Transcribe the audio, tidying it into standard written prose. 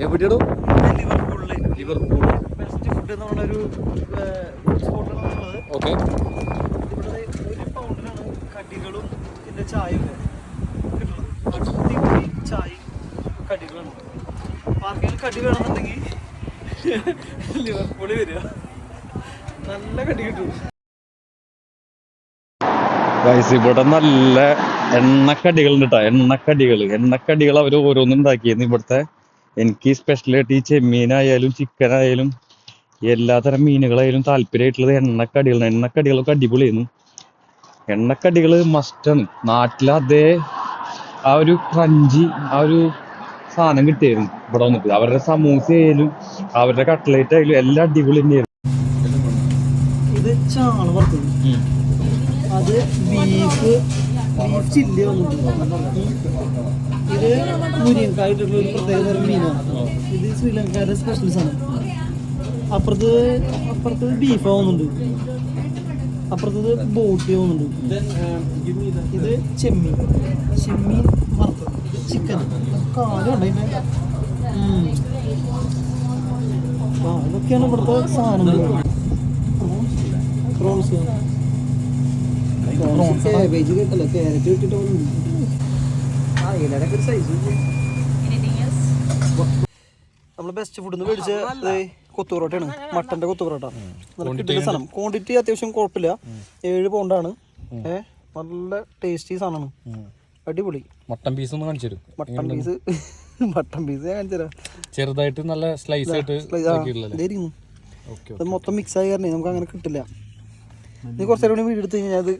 എവിടെയോ Liverpool okay. ഒരു പൗണ്ടിനാണ് കടികളും പിന്നെ ചായയും ചായയും കടികളാണ്. ആർക്കെങ്കിലും കടി വേണമെന്നുണ്ടെങ്കിൽ ലിവർപൂളിൽ വരിക, നല്ല കടി കിട്ടും. ഇവിടെ നല്ല എണ്ണക്കടികളുണ്ട് കേട്ടോ. എണ്ണക്കടികൾ അവർ ഓരോന്നും ഉണ്ടാക്കിയിരുന്നു ഇവിടുത്തെ. എനിക്ക് സ്പെഷ്യലായിട്ട് ഈ ചെമ്മീനായാലും ചിക്കനായാലും എല്ലാത്തരം മീനുകളായാലും താല്പര്യമായിട്ടുള്ളത് എണ്ണക്കടികളൊക്കെ അടിപൊളിയായിരുന്നു. എണ്ണക്കടികൾ മസ്റ്റാണ്. നാട്ടിലെ അതേ ആ ഒരു ക്രഞ്ചി ആ ഒരു സാധനം കിട്ടിയായിരുന്നു ഇവിടെ വന്നിട്ട്. അവരുടെ സമൂസ ആയാലും അവരുടെ കട്ട്ലേറ്റ് ആയാലും എല്ലാം അടിപൊളി തന്നെയായിരുന്നു. ഇത് ചാള വറുത്തത്, അത് ബീഫ് ചില്ലി വന്നിട്ടുണ്ട്. ഇത് മുരിങ്ങക്കായിട്ടുള്ള ഒരു പ്രത്യേക തരം മീനാണ്. ഇത് ശ്രീലങ്കയുടെ സ്പെഷ്യൽ സാധനം. അപ്പുറത്ത് ബീഫ് ആവുന്നുണ്ട്, അപ്പുറത്തത് ബോട്ടി ആവുന്നുണ്ട്. ഇത് ചെമ്മീൻ വറുത്തത്, ചിക്കൻ കാലുണ്ട് അതിൻ്റെ. ഇതൊക്കെയാണ് ഇവിടുത്തെ സാധനങ്ങൾ. പ്രോൺസ് ക്യാരറ്റ് ഇട്ടിട്ട് നമ്മള് ബെസ്റ്റ് ഫുഡ് മേടിച്ച കൊത്തു പൊറോട്ടയാണ്. മട്ടന്റെ കൊത്തു പൊറോട്ട നല്ല കിട്ടുന്ന സാധനം. ക്വാണ്ടിറ്റി അത്യാവശ്യം കുഴപ്പമില്ല. 7 പൗണ്ടാണ്. നല്ല ടേസ്റ്റി സാധനമാണ്, അടിപൊളി. മട്ടൻ പീസ് ഒന്ന് കാണിച്ചു തരും. മട്ടൻ പീസ് ഞാൻ കാണിച്ചു തരാം. ചെറുതായിട്ട് നല്ല സ്ലൈസ് ആയിട്ട് മൊത്തം മിക്സ് ആയി കാരണം നമുക്ക് അങ്ങനെ കിട്ടില്ല. നീ കുറച്ചേരം കൂടി വീട് എടുത്ത് കഴിഞ്ഞാൽ അത്